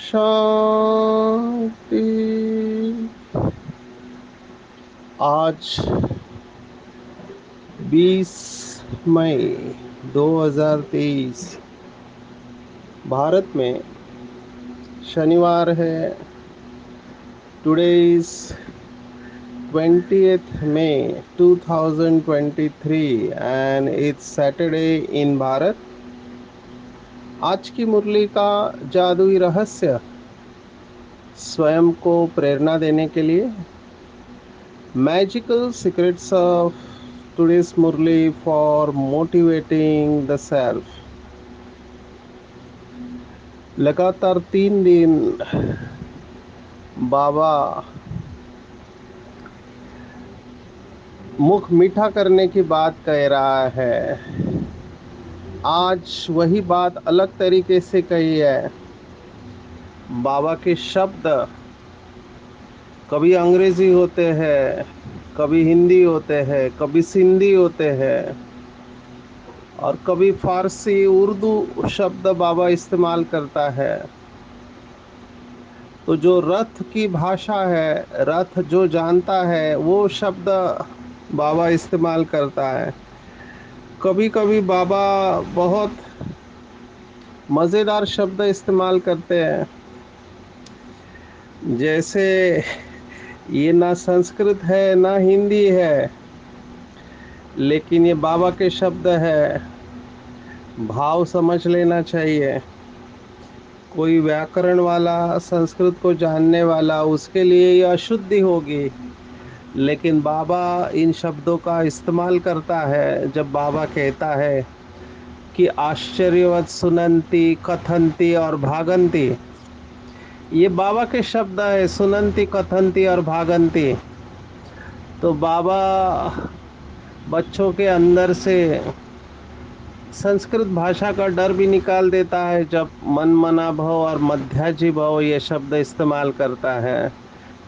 शांति। आज 20 मई 2023 भारत में शनिवार है। Today is 20th May 2023 and it's Saturday in Bharat. आज की मुरली का जादुई रहस्य स्वयं को प्रेरणा देने के लिए magical secrets of today's Murli for motivating the self. लगातार 3 दिन बाबा मुख मीठा करने की बात कह रहा है। आज वही बात अलग तरीके से कही है। बाबा के शब्द कभी अंग्रेजी होते हैं, कभी हिंदी होते हैं, कभी सिंधी होते हैं और कभी फारसी उर्दू शब्द बाबा इस्तेमाल करता है। तो जो रथ की भाषा है, रथ जो जानता है वो शब्द बाबा इस्तेमाल करता है। कभी कभी बाबा बहुत मज़ेदार शब्द इस्तेमाल करते हैं, जैसे ये ना संस्कृत है ना हिंदी है, लेकिन ये बाबा के शब्द है, भाव समझ लेना चाहिए। कोई व्याकरण वाला, संस्कृत को जानने वाला, उसके लिए ये अशुद्धि होगी, लेकिन बाबा इन शब्दों का इस्तेमाल करता है। जब बाबा कहता है कि आश्चर्यवत सुनंती, कथंती और भागंती, ये बाबा के शब्द है। सुनंती, कथंती और भागंती। तो बाबा बच्चों के अंदर से संस्कृत भाषा का डर भी निकाल देता है जब मन मना भव और मध्याजी भव ये शब्द इस्तेमाल करता है,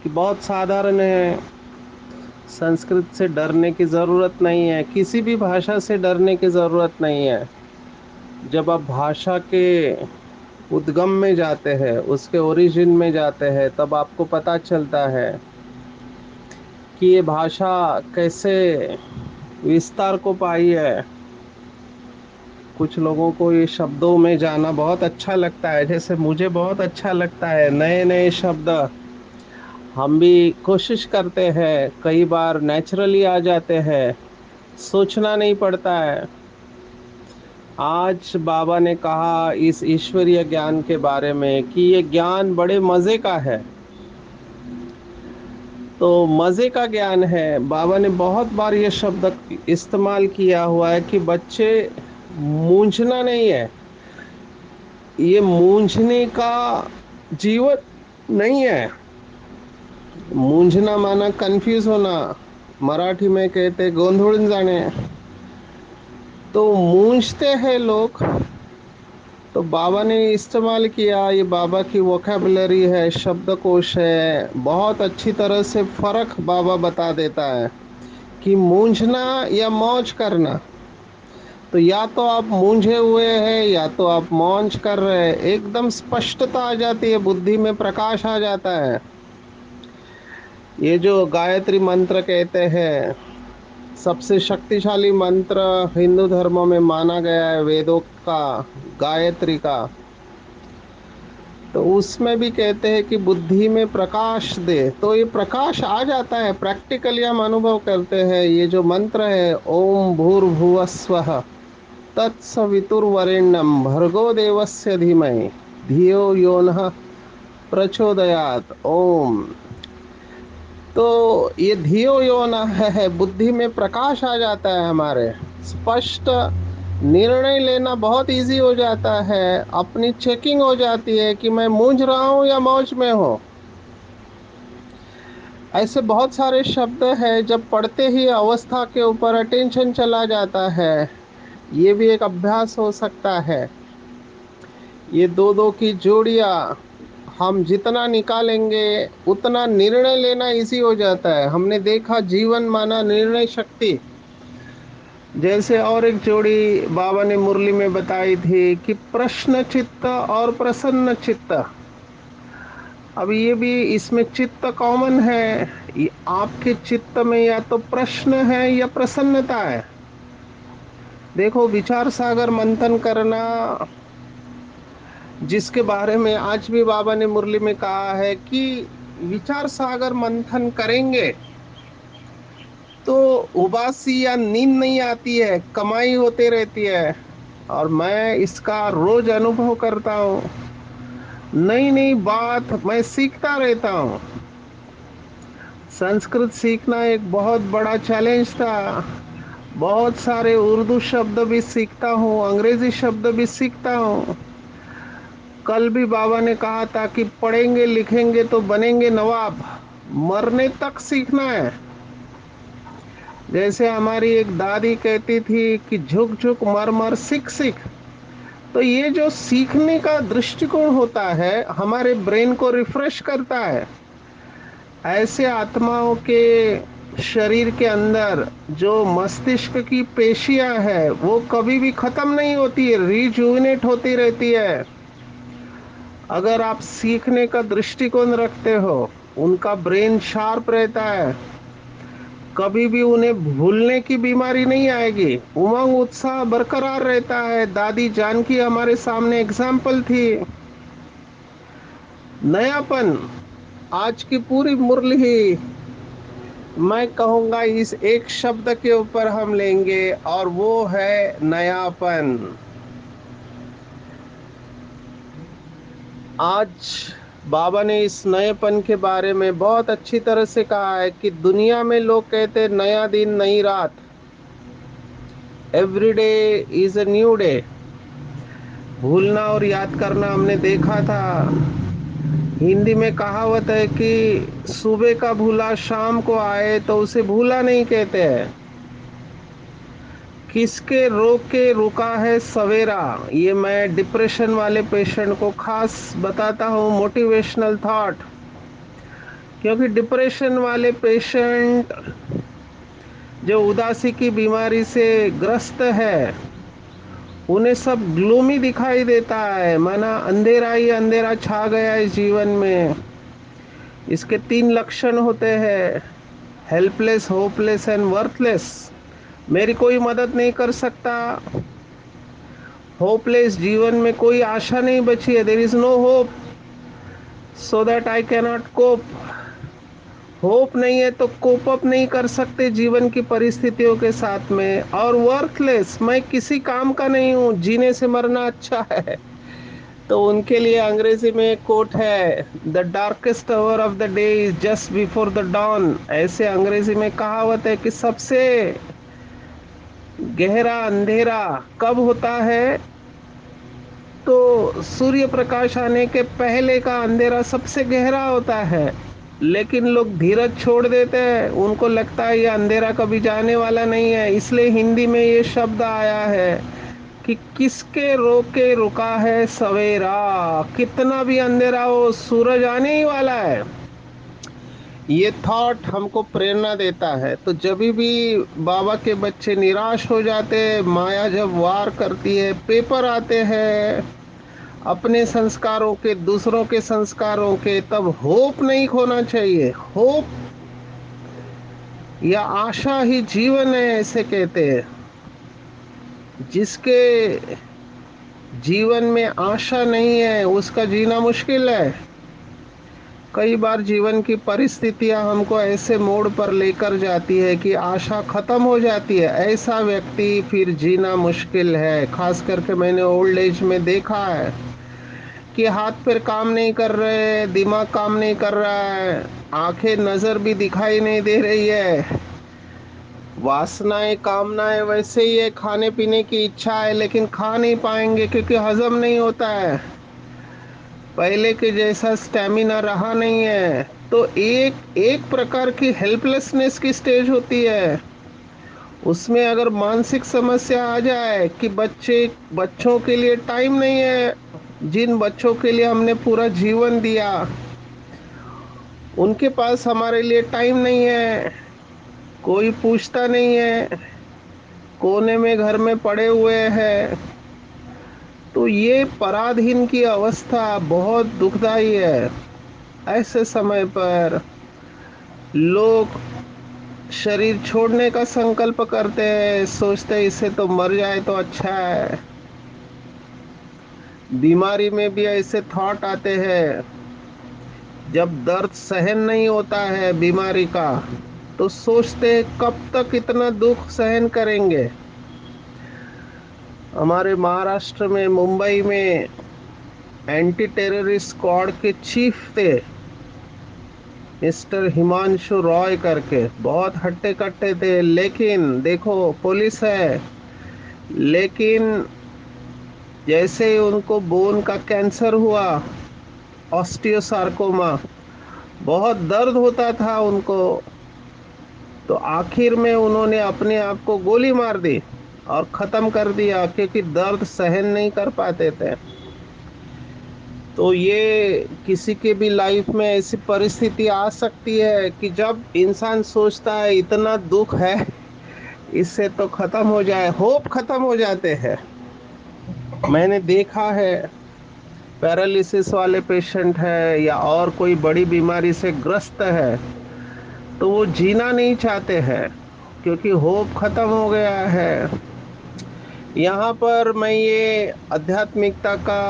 कि बहुत साधारण है। संस्कृत से डरने की ज़रूरत नहीं है, किसी भी भाषा से डरने की ज़रूरत नहीं है। जब आप भाषा के उद्गम में जाते हैं, उसके ओरिजिन में जाते हैं, तब आपको पता चलता है कि ये भाषा कैसे विस्तार को पाई है। कुछ लोगों को ये शब्दों में जाना बहुत अच्छा लगता है, जैसे मुझे बहुत अच्छा लगता है। नए नए शब्द हम भी कोशिश करते हैं, कई बार नेचुरली आ जाते हैं, सोचना नहीं पड़ता है। आज बाबा ने कहा इस ईश्वरीय ज्ञान के बारे में कि ये ज्ञान बड़े मज़े का है। तो मज़े का ज्ञान है। बाबा ने बहुत बार ये शब्द इस्तेमाल किया हुआ है कि बच्चे, मूंझना नहीं है, ये मूंझने का जीवन नहीं है। मूंझना माना कंफ्यूज होना, मराठी में कहते गोंधळून जाने। तो मूंझते हैं लोग, तो बाबा ने इस्तेमाल किया। ये बाबा की वोकैबुलरी है, शब्दकोश है। बहुत अच्छी तरह से फ़र्क बाबा बता देता है कि मूंझना या मौज करना। तो या तो आप मूंझे हुए हैं या तो आप मौज कर रहे हैं। एकदम स्पष्टता आ जाती है, बुद्धि में प्रकाश आ जाता है। ये जो गायत्री मंत्र कहते हैं, सबसे शक्तिशाली मंत्र हिंदू धर्म में माना गया है, वेदों का, गायत्री का। तो उसमें भी कहते हैं कि बुद्धि में प्रकाश दे, तो ये प्रकाश आ जाता है। प्रैक्टिकली हम अनुभव करते हैं। ये जो मंत्र है, ओम भूर्भुवस्वः तत्सवितुर्वरेण्यं भर्गो देवस्य धीमहि धियो यो नः प्रचोदयात्। ओम। तो ये धियो यो नः है, बुद्धि में प्रकाश आ जाता है हमारे, स्पष्ट निर्णय लेना बहुत इजी हो जाता है। अपनी चेकिंग हो जाती है कि मैं मूंझ रहा हूं या मौज में हूं। ऐसे बहुत सारे शब्द हैं, जब पढ़ते ही अवस्था के ऊपर अटेंशन चला जाता है। ये भी एक अभ्यास हो सकता है। ये दो दो की जोड़ियां हम जितना निकालेंगे उतना निर्णय लेना इजी हो जाता है। हमने देखा जीवन माना निर्णय शक्ति। जैसे और एक जोड़ी बाबा ने मुरली में बताई थी कि प्रश्न चित्त और प्रसन्न चित्त। अब ये भी इसमें चित्त कॉमन है। ये आपके चित्त में या तो प्रश्न है या प्रसन्नता है। देखो, विचार सागर मंथन करना, जिसके बारे में आज भी बाबा ने मुरली में कहा है कि विचार सागर मंथन करेंगे तो उबासी या नींद नहीं आती है, कमाई होती रहती है। और मैं इसका रोज अनुभव करता हूँ। नई नई बात मैं सीखता रहता हूँ। संस्कृत सीखना एक बहुत बड़ा चैलेंज था। बहुत सारे उर्दू शब्द भी सीखता हूँ, अंग्रेजी शब्द भी सीखता हूँ। कल भी बाबा ने कहा था कि पढ़ेंगे लिखेंगे तो बनेंगे नवाब। मरने तक सीखना है। जैसे हमारी एक दादी कहती थी कि झुक झुक मर मर सीख सीख। तो ये जो सीखने का दृष्टिकोण होता है हमारे ब्रेन को रिफ्रेश करता है। ऐसे आत्माओं के शरीर के अंदर जो मस्तिष्क की पेशियां है वो कभी भी खत्म नहीं होती है, रिजुविनेट होती रहती है। अगर आप सीखने का दृष्टिकोण रखते हो, उनका ब्रेन शार्प रहता है। कभी भी उन्हें भूलने की बीमारी नहीं आएगी। उमंग उत्साह बरकरार रहता है। दादी जानकी हमारे सामने एग्जाम्पल थी। नयापन, आज की पूरी मुरली ही मैं कहूंगा इस एक शब्द के ऊपर हम लेंगे और वो है नयापन। आज बाबा ने इस नएपन के बारे में बहुत अच्छी तरह से कहा है कि दुनिया में लोग कहते हैं नया दिन नई रात, every day is a new day. भूलना और याद करना हमने देखा था। हिंदी में कहावत है कि सुबह का भूला शाम को आए तो उसे भूला नहीं कहते हैं। किसके रोक के रुका है सवेरा, ये मैं डिप्रेशन वाले पेशेंट को खास बताता हूँ, मोटिवेशनल थॉट। क्योंकि डिप्रेशन वाले पेशेंट जो उदासी की बीमारी से ग्रस्त है, उन्हें सब ग्लूमी दिखाई देता है, माना अंधेरा ही अंधेरा छा गया है जीवन में। इसके तीन लक्षण होते हैं, हेल्पलेस, होपलेस एंड वर्थलेस। मेरी कोई मदद नहीं कर सकता। होपलेस, जीवन में कोई आशा नहीं बची है, there is no hope, so that I cannot cope. Hope नहीं है तो कोप अप नहीं कर सकते जीवन की परिस्थितियों के साथ में। और वर्थलेस, मैं किसी काम का नहीं हूं, जीने से मरना अच्छा है। तो उनके लिए अंग्रेजी में एक कोट है, the darkest hour of the day is just before the dawn. ऐसे अंग्रेजी में कहावत है कि सबसे गहरा अंधेरा कब होता है, तो सूर्य प्रकाश आने के पहले का अंधेरा सबसे गहरा होता है। लेकिन लोग धीरज छोड़ देते हैं, उनको लगता है ये अंधेरा कभी जाने वाला नहीं है। इसलिए हिंदी में ये शब्द आया है कि किसके रोके रुका है सवेरा। कितना भी अंधेरा हो, सूरज आने ही वाला है। ये थॉट हमको प्रेरणा देता है। तो जब भी बाबा के बच्चे निराश हो जाते हैं, माया जब वार करती है, पेपर आते हैं अपने संस्कारों के, दूसरों के संस्कारों के, तब होप नहीं खोना चाहिए। होप या आशा ही जीवन है, ऐसे कहते हैं। जिसके जीवन में आशा नहीं है उसका जीना मुश्किल है। कई बार जीवन की परिस्थितियां हमको ऐसे मोड़ पर लेकर जाती है कि आशा खत्म हो जाती है। ऐसा व्यक्ति फिर जीना मुश्किल है। खास करके मैंने ओल्ड एज में देखा है कि हाथ पैर काम नहीं कर रहे, दिमाग काम नहीं कर रहा है, आंखें नजर भी दिखाई नहीं दे रही है, वासनाएं कामनाएं वैसे ही है, खाने पीने की इच्छा है लेकिन खा नहीं पाएंगे क्योंकि हजम नहीं होता है, पहले के जैसा स्टेमिना रहा नहीं है। तो एक एक प्रकार की हेल्पलेसनेस की स्टेज होती है। उसमें अगर मानसिक समस्या आ जाए कि बच्चों के लिए टाइम नहीं है, जिन बच्चों के लिए हमने पूरा जीवन दिया उनके पास हमारे लिए टाइम नहीं है, कोई पूछता नहीं है, कोने में घर में पड़े हुए हैं। तो ये पराधीन की अवस्था बहुत दुखदाई है। ऐसे समय पर लोग शरीर छोड़ने का संकल्प करते हैं, सोचते हैं इससे तो मर जाए तो अच्छा है। बीमारी में भी ऐसे थॉट आते हैं। जब दर्द सहन नहीं होता है बीमारी का तो सोचते हैं कब तक इतना दुख सहन करेंगे। हमारे महाराष्ट्र में मुंबई में एंटी टेररिस्ट स्क्वाड के चीफ थे मिस्टर हिमांशु रॉय करके, बहुत हट्टे कट्टे थे, लेकिन देखो पुलिस है, लेकिन जैसे ही उनको बोन का कैंसर हुआ, ऑस्टियोसार्कोमा, बहुत दर्द होता था उनको, तो आखिर में उन्होंने अपने आप को गोली मार दी और खत्म कर दिया क्योंकि दर्द सहन नहीं कर पाते थे। तो ये किसी के भी लाइफ में ऐसी परिस्थिति आ सकती है कि जब इंसान सोचता है इतना दुख है, इससे तो खत्म हो जाए, होप खत्म हो जाते हैं। मैंने देखा है पैरालिसिस वाले पेशेंट है या और कोई बड़ी बीमारी से ग्रस्त है तो वो जीना नहीं चाहते हैं क्योंकि होप खत्म हो गया है। यहाँ पर मैं ये आध्यात्मिकता का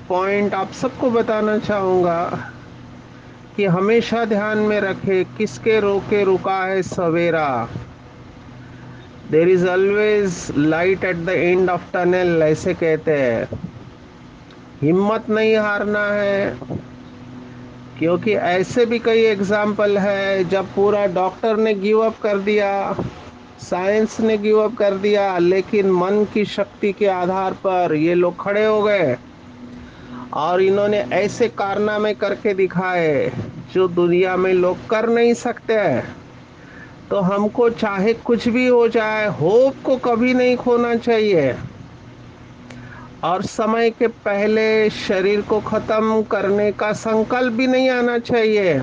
पॉइंट आप सबको बताना चाहूँगा कि हमेशा ध्यान में रखे, किसके रोके रुका है सवेरा। There is always light at the end of tunnel, ऐसे कहते हैं। हिम्मत नहीं हारना है, क्योंकि ऐसे भी कई एग्जाम्पल है जब पूरा डॉक्टर ने गिव अप कर दिया, साइंस ने गिव अप कर दिया, लेकिन मन की शक्ति के आधार पर ये लोग खड़े हो गए और इन्होंने ऐसे कारनामे करके दिखाए जो दुनिया में लोग कर नहीं सकते। तो हमको चाहे कुछ भी हो जाए, होप को कभी नहीं खोना चाहिए और समय के पहले शरीर को खत्म करने का संकल्प भी नहीं आना चाहिए,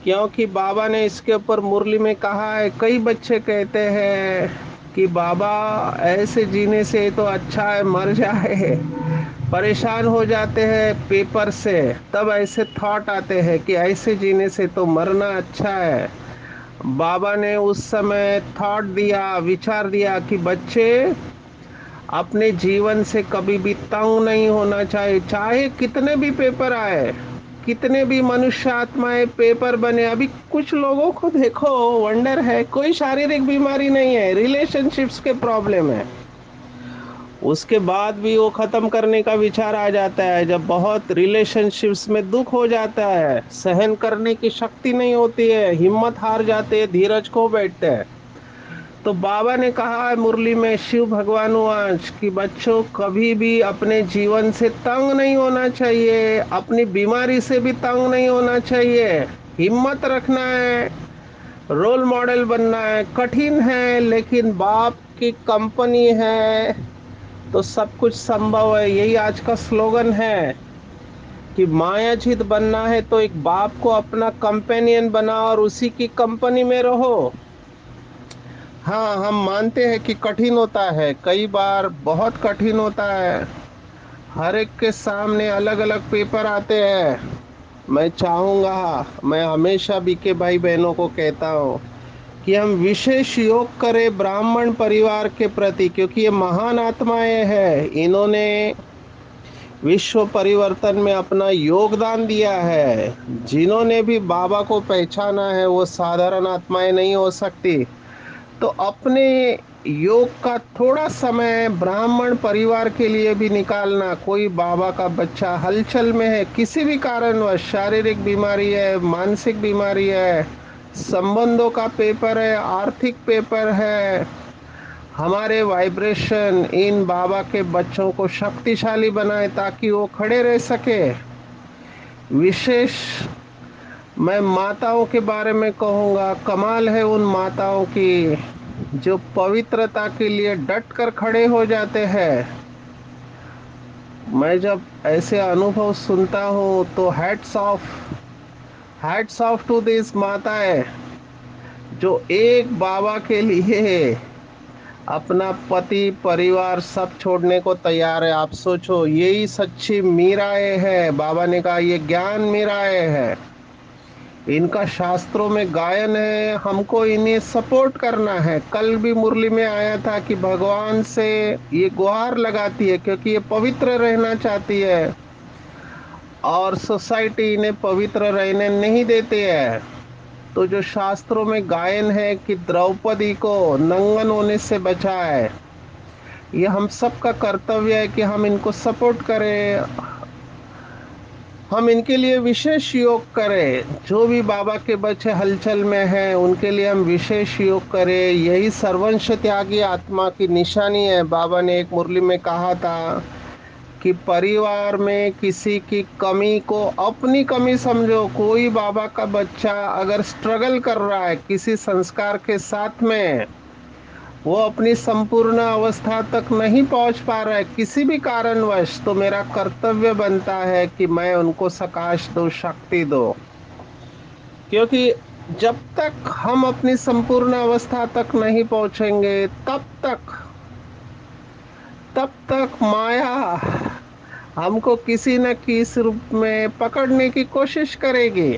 क्योंकि बाबा ने इसके ऊपर मुरली में कहा है। कई बच्चे कहते हैं कि बाबा ऐसे जीने से तो अच्छा है मर जाए, परेशान हो जाते हैं पेपर से, तब ऐसे थॉट आते हैं कि ऐसे जीने से तो मरना अच्छा है। बाबा ने उस समय थॉट दिया, विचार दिया कि बच्चे अपने जीवन से कभी भी तंग नहीं होना चाहिए, चाहे कितने भी पेपर आए, कितने भी मनुष्य आत्माएं पेपर बने। अभी कुछ लोगों को देखो, वंडर है, कोई शारीरिक बीमारी नहीं है, रिलेशनशिप्स के प्रॉब्लम है, उसके बाद भी वो खत्म करने का विचार आ जाता है। जब बहुत रिलेशनशिप्स में दुख हो जाता है, सहन करने की शक्ति नहीं होती है, हिम्मत हार जाते हैं, धीरज खो बैठते हैं, तो बाबा ने कहा है मुरली में, शिव भगवान आज कि बच्चों कभी भी अपने जीवन से तंग नहीं होना चाहिए, अपनी बीमारी से भी तंग नहीं होना चाहिए, हिम्मत रखना है, रोल मॉडल बनना है। कठिन है लेकिन बाप की कंपनी है तो सब कुछ संभव है। यही आज का स्लोगन है कि मायाजीत बनना है तो एक बाप को अपना कंपेनियन बना और उसी की कंपनी में रहो। हाँ, हम मानते हैं कि कठिन होता है, कई बार बहुत कठिन होता है, हर एक के सामने अलग अलग पेपर आते हैं। मैं चाहूँगा, मैं हमेशा बीके भाई बहनों को कहता हूँ कि हम विशेष योग करें ब्राह्मण परिवार के प्रति, क्योंकि ये महान आत्माएं हैं, इन्होंने विश्व परिवर्तन में अपना योगदान दिया है। जिन्होंने भी बाबा को पहचाना है वो साधारण आत्माएं नहीं हो सकती। तो अपने योग का थोड़ा समय ब्राह्मण परिवार के लिए भी निकालना। कोई बाबा का बच्चा हलचल में है, किसी भी कारणवश, शारीरिक बीमारी है, मानसिक बीमारी है, संबंधों का पेपर है, आर्थिक पेपर है। हमारे वाइब्रेशन इन बाबा के बच्चों को शक्तिशाली बनाए ताकि वो खड़े रह सके। विशेष मैं माताओं के बारे में कहूँगा, कमाल है उन माताओं की जो पवित्रता के लिए डट कर खड़े हो जाते हैं। मैं जब ऐसे अनुभव सुनता हूँ तो हैट्स ऑफ टू दिस माताएं जो एक बाबा के लिए अपना पति परिवार सब छोड़ने को तैयार है। आप सोचो, यही सच्ची मीराएं है। बाबा ने कहा ये ज्ञान मीराएं है। इनका शास्त्रों में गायन है, हमको इन्हें सपोर्ट करना है। कल भी मुरली में आया था कि भगवान से ये गुहार लगाती है क्योंकि ये पवित्र रहना चाहती है और सोसाइटी इन्हें पवित्र रहने नहीं देती है। तो जो शास्त्रों में गायन है कि द्रौपदी को नंगन होने से बचाए, ये हम सबका कर्तव्य है कि हम इनको सपोर्ट करें, हम इनके लिए विशेष योग करें। जो भी बाबा के बच्चे हलचल में हैं उनके लिए हम विशेष योग करें। यही सर्वंश त्यागी आत्मा की निशानी है। बाबा ने एक मुरली में कहा था कि परिवार में किसी की कमी को अपनी कमी समझो। कोई बाबा का बच्चा अगर स्ट्रगल कर रहा है किसी संस्कार के साथ में, वो अपनी संपूर्ण अवस्था तक नहीं पहुंच पा रहा है किसी भी कारणवश, तो मेरा कर्तव्य बनता है कि मैं उनको सकाश दो, शक्ति दो। क्योंकि जब तक हम अपनी संपूर्ण अवस्था तक नहीं पहुंचेंगे तब तक माया हमको किसी न किसी रूप में पकड़ने की कोशिश करेगी।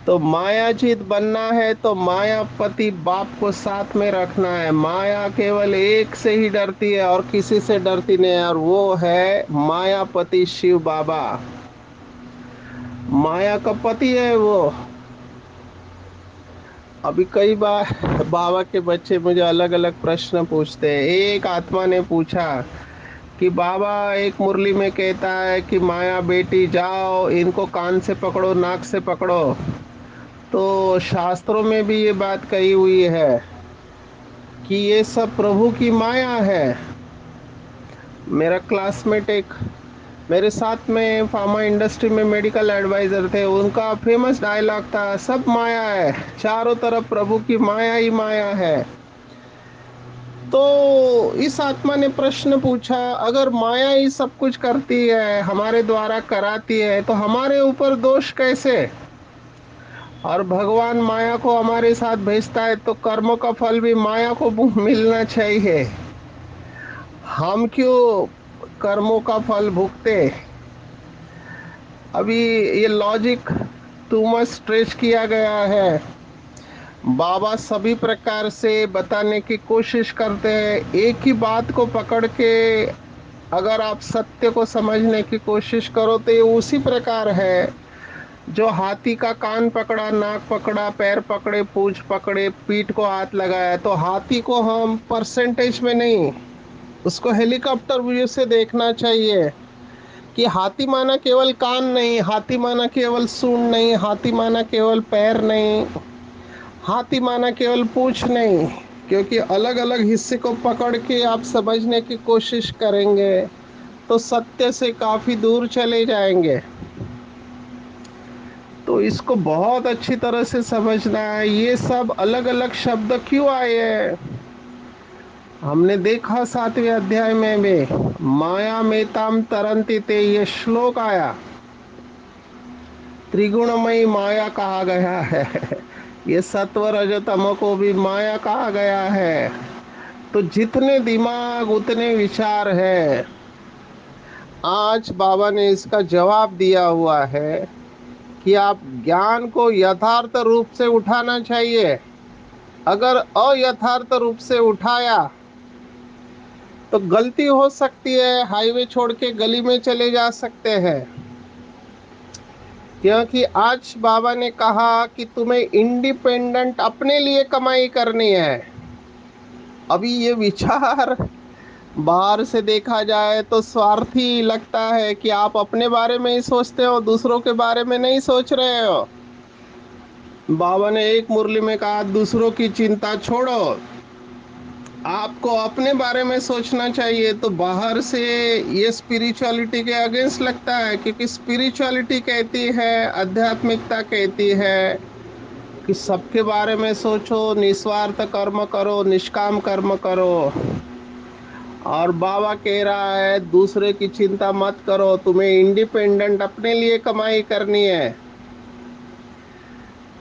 तो मायाजीत बनना है तो मायापति बाप को साथ में रखना है। माया केवल एक से ही डरती है और किसी से डरती नहीं है, और वो है मायापति शिव बाबा। माया का पति है वो। अभी कई बार बाबा के बच्चे मुझे अलग अलग प्रश्न पूछते हैं। एक आत्मा ने पूछा कि बाबा एक मुरली में कहता है कि माया बेटी जाओ, इनको कान से पकड़ो, नाक से पकड़ो। तो शास्त्रों में भी ये बात कही हुई है कि ये सब प्रभु की माया है। मेरा क्लासमेट एक मेरे साथ में फार्मा इंडस्ट्री में मेडिकल एडवाइजर थे, उनका फेमस डायलॉग था, सब माया है, चारों तरफ प्रभु की माया ही माया है। तो इस आत्मा ने प्रश्न पूछा, अगर माया ही सब कुछ करती है, हमारे द्वारा कराती है, तो हमारे ऊपर दोष कैसे? और भगवान माया को हमारे साथ भेजता है तो कर्म का फल भी माया को मिलना चाहिए। हम क्यों कर्मों का फल भुगते? अभी ये लॉजिक टू मच स्ट्रेच किया गया है। बाबा सभी प्रकार से बताने की कोशिश करते हैं। एक ही बात को पकड़ के अगर आप सत्य को समझने की कोशिश करो तो ये उसी प्रकार है जो हाथी का कान पकड़ा, नाक पकड़ा, पैर पकड़े, पूंछ पकड़े, पीठ को हाथ लगाया। तो हाथी को हम परसेंटेज में नहीं, उसको हेलीकॉप्टर व्यू से देखना चाहिए कि हाथी माना केवल कान नहीं, हाथी माना केवल सूंड नहीं, हाथी माना केवल पैर नहीं, हाथी माना केवल पूंछ नहीं। क्योंकि अलग अलग हिस्से को पकड़ के आप समझने की कोशिश करेंगे तो सत्य से काफी दूर चले जाएंगे। तो इसको बहुत अच्छी तरह से समझना है। ये सब अलग अलग शब्द क्यों आए हैं हमने देखा 7वें अध्याय में भी, माया मेताम तरंती ते, ये श्लोक आया। त्रिगुणमयी माया कहा गया है। ये सत्व रज तमो को भी माया कहा गया है। तो जितने दिमाग उतने विचार है। आज बाबा ने इसका जवाब दिया हुआ है कि आप ज्ञान को यथार्थ रूप से उठाना चाहिए। अगर अयथार्थ रूप से उठाया तो गलती हो सकती है, हाईवे छोड़ के गली में चले जा सकते हैं। क्योंकि आज बाबा ने कहा कि तुम्हें इंडिपेंडेंट अपने लिए कमाई करनी है। अभी ये विचार बाहर से देखा जाए तो स्वार्थी लगता है कि आप अपने बारे में ही सोचते हो, दूसरों के बारे में नहीं सोच रहे हो। बाबा ने एक मुरली में कहा, दूसरों की चिंता छोड़ो, आपको अपने बारे में सोचना चाहिए। तो बाहर से ये स्पिरिचुअलिटी के अगेंस्ट लगता है, क्योंकि स्पिरिचुअलिटी कहती है, आध्यात्मिकता कहती है कि सबके बारे में सोचो, निस्वार्थ कर्म करो, निष्काम कर्म करो। और बाबा कह रहा है दूसरे की चिंता मत करो, तुम्हें इंडिपेंडेंट अपने लिए कमाई करनी है।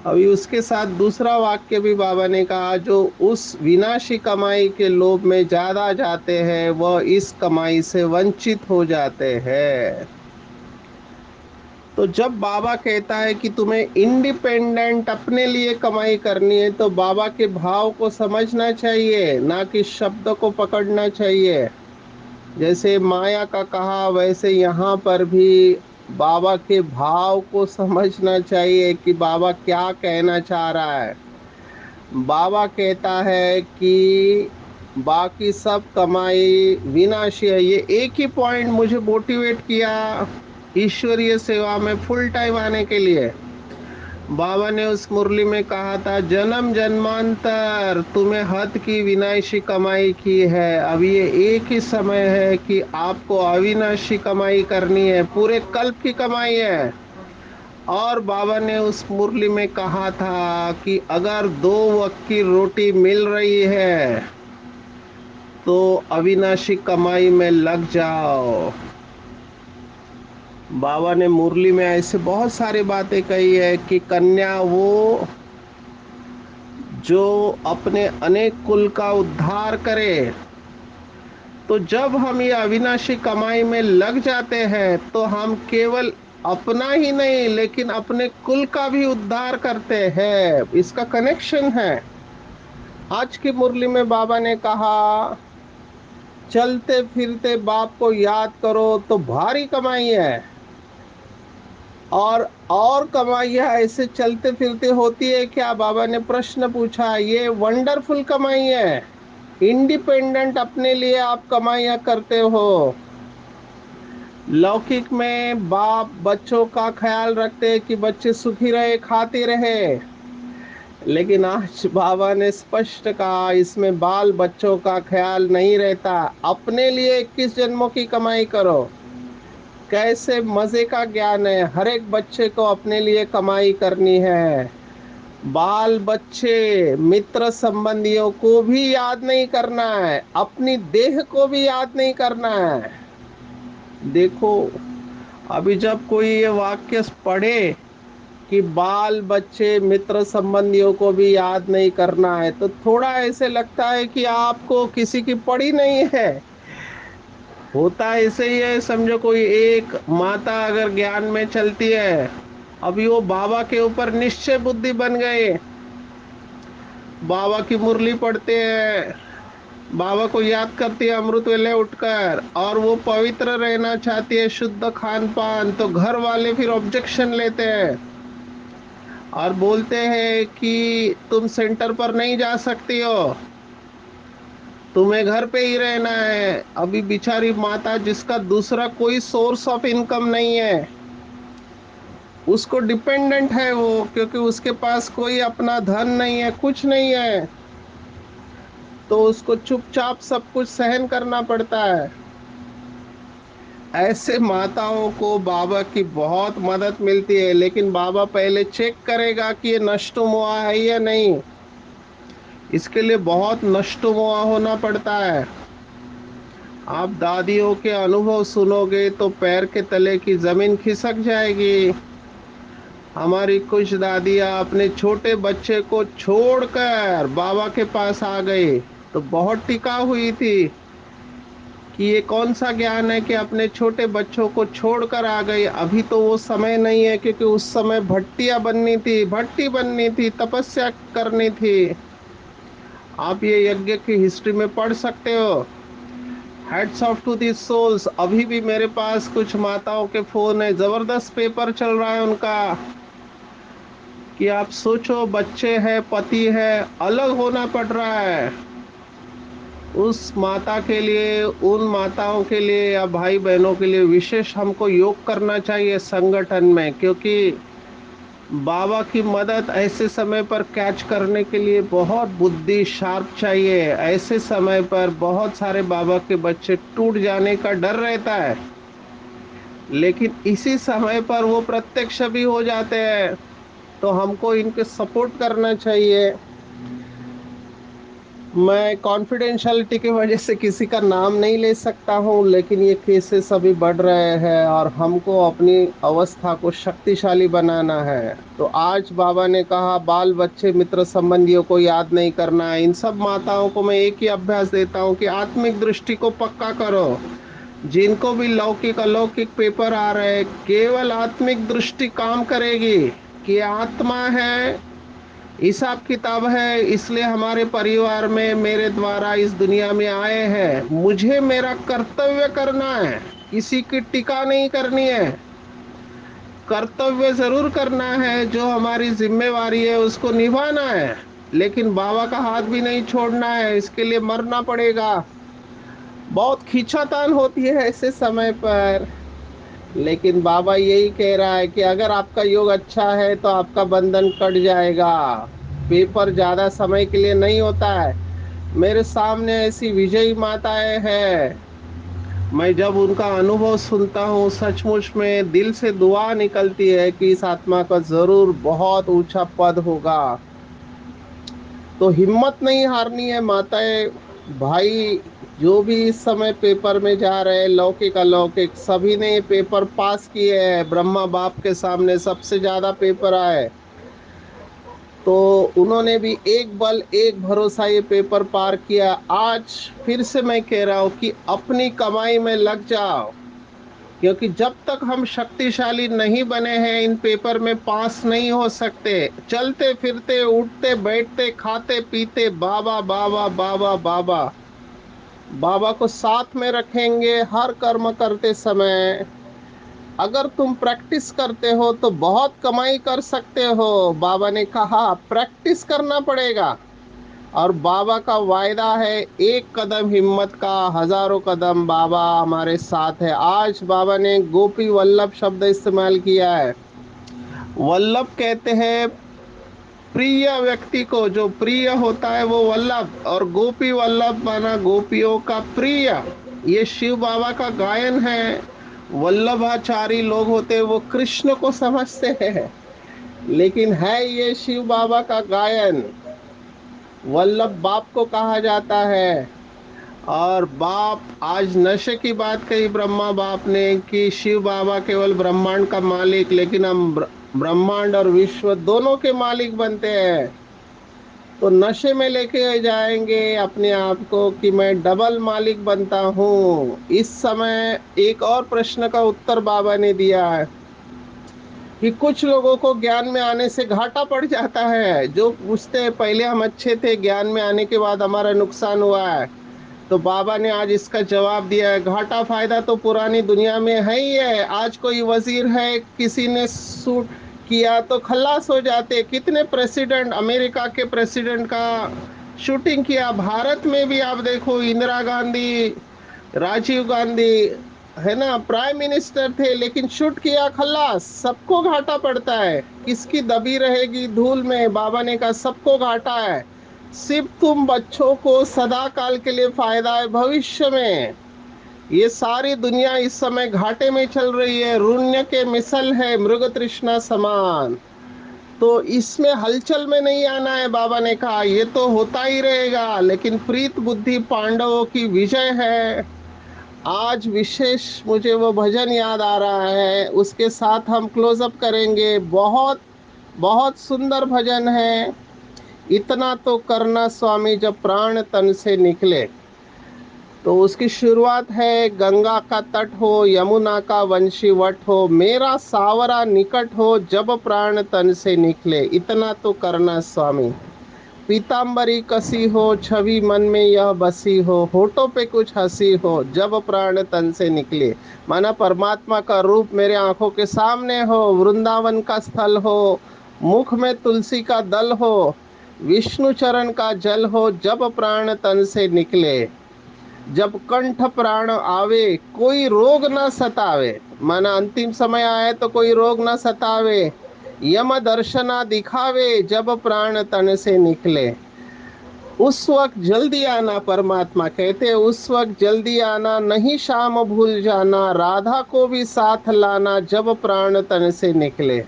अभी उसके साथ दूसरा वाक्य भी बाबा ने कहा, जो उस विनाशी कमाई के लोभ में ज्यादा जाते हैं वह इस कमाई से वंचित हो जाते हैं। तो जब बाबा कहता है कि तुम्हें इंडिपेंडेंट अपने लिए कमाई करनी है, तो बाबा के भाव को समझना चाहिए, ना कि शब्द को पकड़ना चाहिए। जैसे माया का कहा, वैसे यहाँ पर भी बाबा के भाव को समझना चाहिए कि बाबा क्या कहना चाह रहा है। बाबा कहता है कि बाकी सब कमाई विनाशी है। ये एक ही पॉइंट मुझे मोटिवेट किया ईश्वरीय सेवा में फुल टाइम आने के लिए। बाबा ने उस मुरली में कहा था, जन्म जन्मांतर तुम्हें हद की विनाशी कमाई की है, अब ये एक ही समय है कि आपको अविनाशी कमाई करनी है, पूरे कल्प की कमाई है। और बाबा ने उस मुरली में कहा था कि अगर 2 वक्त की रोटी मिल रही है तो अविनाशी कमाई में लग जाओ। बाबा ने मुरली में ऐसे बहुत सारी बातें कही है कि कन्या वो जो अपने अनेक कुल का उद्धार करे। तो जब हम ये अविनाशी कमाई में लग जाते हैं तो हम केवल अपना ही नहीं लेकिन अपने कुल का भी उद्धार करते हैं। इसका कनेक्शन है। आज की मुरली में बाबा ने कहा, चलते फिरते बाप को याद करो तो भारी कमाई है। और कमाइयाँ ऐसे चलते फिरते होती है क्या? बाबा ने प्रश्न पूछा। ये वंडरफुल कमाई है। इंडिपेंडेंट अपने लिए आप कमाइयाँ करते हो। लौकिक में बाप बच्चों का ख्याल रखते हैं कि बच्चे सुखी रहे, खाते रहे। लेकिन आज बाबा ने स्पष्ट कहा, इसमें बाल बच्चों का ख्याल नहीं रहता। अपने लिए 21 जन्मों की कमाई करो। कैसे मजे का ज्ञान है। हर एक बच्चे को अपने लिए कमाई करनी है। बाल बच्चे मित्र संबंधियों को भी याद नहीं करना है, अपनी देह को भी याद नहीं करना है। देखो, अभी जब कोई ये वाक्य पढ़े कि बाल बच्चे मित्र संबंधियों को भी याद नहीं करना है, तो थोड़ा ऐसे लगता है कि आपको किसी की पड़ी नहीं है। होता ऐसे ही है। समझो कोई एक माता अगर ज्ञान में चलती है, अभी वो बाबा के ऊपर निश्चय बुद्धि बन गए, बाबा की मुरली पढ़ते हैं, बाबा को याद करती है अमृत वेले उठकर, और वो पवित्र रहना चाहती है, शुद्ध खान पान, तो घर वाले फिर ऑब्जेक्शन लेते हैं और बोलते हैं कि तुम सेंटर पर नहीं जा सकती हो, तुम्हें घर पे ही रहना है। अभी बेचारी माता जिसका दूसरा कोई सोर्स ऑफ इनकम नहीं है, उसको डिपेंडेंट है वो, क्योंकि उसके पास कोई अपना धन नहीं है, कुछ नहीं है, तो उसको चुपचाप सब कुछ सहन करना पड़ता है। ऐसे माताओं को बाबा की बहुत मदद मिलती है, लेकिन बाबा पहले चेक करेगा कि ये नष्टोमुआ है या नहीं। इसके लिए बहुत नष्टोमुआ होना पड़ता है। आप दादियों के अनुभव सुनोगे तो पैर के तले की जमीन खिसक जाएगी। हमारी कुछ दादियाँ अपने छोटे बच्चे को छोड़कर बाबा के पास आ गई, तो बहुत टिका हुई थी कि ये कौन सा ज्ञान है कि अपने छोटे बच्चों को छोड़कर आ गई। अभी तो वो समय नहीं है, क्योंकि उस समय भट्टियां बननी थी, भट्टी बननी थी, तपस्या करनी थी। आप ये यज्ञ की हिस्ट्री में पढ़ सकते हो। Heads off to this souls. अभी भी मेरे पास कुछ माताओं के फोन है, जबरदस्त पेपर चल रहा है उनका, कि आप सोचो बच्चे हैं, पति है, अलग होना पड़ रहा है। उस माता के लिए, उन माताओं के लिए या भाई बहनों के लिए विशेष हमको योग करना चाहिए संगठन में, क्योंकि बाबा की मदद ऐसे समय पर कैच करने के लिए बहुत बुद्धि शार्प चाहिए। ऐसे समय पर बहुत सारे बाबा के बच्चे टूट जाने का डर रहता है, लेकिन इसी समय पर वो प्रत्यक्ष भी हो जाते हैं। तो हमको इनके सपोर्ट करना चाहिए। मैं कॉन्फिडेंशियलिटी की वजह से किसी का नाम नहीं ले सकता हूँ, लेकिन ये केसेस अभी बढ़ रहे हैं और हमको अपनी अवस्था को शक्तिशाली बनाना है। तो आज बाबा ने कहा बाल बच्चे मित्र संबंधियों को याद नहीं करना है। इन सब माताओं को मैं एक ही अभ्यास देता हूँ कि आत्मिक दृष्टि को पक्का करो। जिनको भी लौकिक अलौकिक पेपर आ रहे हैं, केवल आत्मिक दृष्टि काम करेगी कि आत्मा है, हिसाब किताब है, इसलिए हमारे परिवार में मेरे द्वारा इस दुनिया में आए हैं। मुझे मेरा कर्तव्य करना है, किसी की टीका नहीं करनी है। कर्तव्य जरूर करना है, जो हमारी जिम्मेवारी है उसको निभाना है, लेकिन बाबा का हाथ भी नहीं छोड़ना है। इसके लिए मरना पड़ेगा। बहुत खींचातान होती है ऐसे समय पर, लेकिन बाबा यही कह रहा है कि अगर आपका योग अच्छा है तो आपका बंधन कट जाएगा। पेपर ज्यादा समय के लिए नहीं होता है। मेरे सामने ऐसी विजयी माताएं हैं, मैं जब उनका अनुभव सुनता हूँ सचमुच में दिल से दुआ निकलती है कि इस आत्मा का जरूर बहुत ऊंचा पद होगा। तो हिम्मत नहीं हारनी है माताएं, भाई। जो भी इस समय पेपर में जा रहे हैं, लौकिक अलौकिक सभी ने ये पेपर पास किए हैं। ब्रह्मा बाप के सामने सबसे ज्यादा पेपर आए, तो उन्होंने भी एक बल एक भरोसा ये पेपर पार किया। आज फिर से मैं कह रहा हूँ कि अपनी कमाई में लग जाओ, क्योंकि जब तक हम शक्तिशाली नहीं बने हैं इन पेपर में पास नहीं हो सकते। चलते फिरते उठते बैठते खाते पीते बाबा बाबा बाबा बाबा, बाबा को साथ में रखेंगे हर कर्म करते समय। अगर तुम प्रैक्टिस करते हो तो बहुत कमाई कर सकते हो। बाबा ने कहा प्रैक्टिस करना पड़ेगा, और बाबा का वायदा है एक कदम हिम्मत का हजारों कदम बाबा हमारे साथ है। आज बाबा ने गोपी वल्लभ शब्द इस्तेमाल किया है। वल्लभ कहते हैं प्रिय व्यक्ति को, जो प्रिय होता है वो वल्लभ, और गोपी वल्लभ माना गोपियों का प्रिय। ये शिव बाबा का गायन है। वल्लभाचारी लोग होते हैं वो कृष्ण को समझते हैं, लेकिन है ये शिव बाबा का गायन। वल्लभ बाप को कहा जाता है। और बाप, आज नशे की बात कही ब्रह्मा बाप ने कि शिव बाबा केवल ब्रह्मांड का मालिक, लेकिन हम ब्रह्मांड और विश्व दोनों के मालिक बनते हैं। तो नशे में लेके जाएंगे अपने आप को कि मैं डबल मालिक बनता हूँ। इस समय एक और प्रश्न का उत्तर बाबा ने दिया है कि कुछ लोगों को ज्ञान में आने से घाटा पड़ जाता है। जो पूछते हैं पहले हम अच्छे थे, ज्ञान में आने के बाद हमारा नुकसान हुआ है। तो बाबा ने आज इसका जवाब दिया है, घाटा फायदा तो पुरानी दुनिया में है ही है। आज कोई वजीर है, किसी ने सूट किया तो खल्लास हो जाते। कितने प्रेसिडेंट, अमेरिका के प्रेसिडेंट का शूटिंग किया। भारत में भी आप देखो, इंदिरा गांधी, राजीव गांधी, है ना, प्राइम मिनिस्टर थे, लेकिन शूट किया खल्लास। सबको घाटा पड़ता है, किसकी दबी रहेगी धूल में। बाबा ने कहा सबको घाटा है, सिर्फ तुम बच्चों को सदा काल के लिए फायदा है भविष्य में। ये सारी दुनिया इस समय घाटे में चल रही है, शून्य के मिसल है मृग तृष्णा समान। तो इसमें हलचल में नहीं आना है। बाबा ने कहा ये तो होता ही रहेगा, लेकिन प्रीत बुद्धि पांडवों की विजय है। आज विशेष मुझे वो भजन याद आ रहा है, उसके साथ हम क्लोजअप करेंगे। बहुत बहुत सुंदर भजन है। इतना तो करना स्वामी जब प्राण तन से निकले। तो उसकी शुरुआत है, गंगा का तट हो यमुना का वंशी वट हो, मेरा सावरा निकट हो जब प्राण तन से निकले। इतना तो करना स्वामी। पीताम्बरी कसी हो छवि मन में यह बसी हो, होठों पे कुछ हंसी हो जब प्राण तन से निकले। माना परमात्मा का रूप मेरे आंखों के सामने हो, वृंदावन का स्थल हो, मुख में तुलसी का दल हो, विष्णु चरण का जल हो जब प्राण तन से निकले। जब कंठ प्राण आवे कोई रोग न सतावे, माना अंतिम समय आए तो कोई रोग न सतावे। यम दर्शना दिखावे जब प्राण तन से निकले। उस वक्त जल्दी आना, परमात्मा कहते उस वक्त जल्दी आना, नहीं शाम भूल जाना, राधा को भी साथ लाना जब प्राण तन से निकले।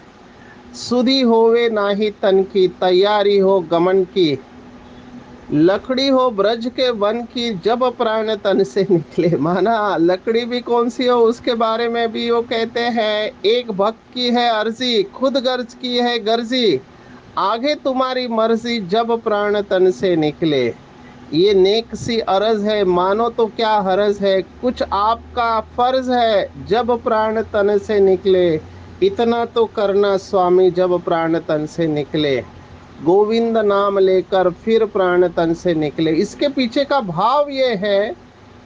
सुधी होवे नाही तन की, तैयारी हो गमन की, लकड़ी हो ब्रज के वन की जब प्राण तन से निकले। माना लकड़ी भी कौन सी हो उसके बारे में भी वो कहते हैं, एक भक्त की है अर्जी, खुद गर्ज की है गर्जी, आगे तुम्हारी मर्जी जब प्राण तन से निकले। ये नेक सी अरज है, मानो तो क्या हरज है, कुछ आपका फर्ज है जब प्राण तन से निकले, इतना तो करना स्वामी जब प्राण तन से निकले। गोविंद नाम लेकर फिर प्राण तन से निकले। इसके पीछे का भाव ये है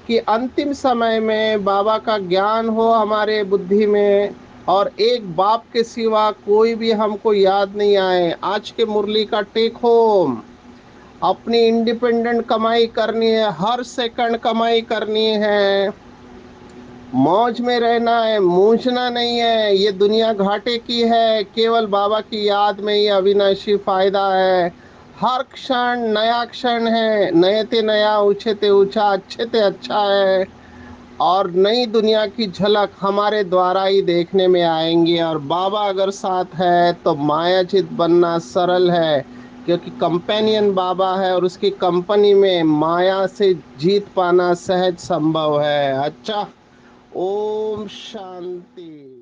कि अंतिम समय में बाबा का ज्ञान हो हमारे बुद्धि में, और एक बाप के सिवा कोई भी हमको याद नहीं आए। आज के मुरली का टेक होम, अपनी इंडिपेंडेंट कमाई करनी है, हर सेकंड कमाई करनी है, मौज में रहना है, मूंझना नहीं है। ये दुनिया घाटे की है, केवल बाबा की याद में ही अविनाशी फायदा है। हर क्षण नया क्षण है, नए ते नया, ऊंचे ते ऊंचा, अच्छे ते अच्छा है। और नई दुनिया की झलक हमारे द्वारा ही देखने में आएंगी। और बाबा अगर साथ है तो मायाजित बनना सरल है, क्योंकि कंपेनियन बाबा है और उसकी कंपनी में माया से जीत पाना सहज संभव है। अच्छा, ओम शांति।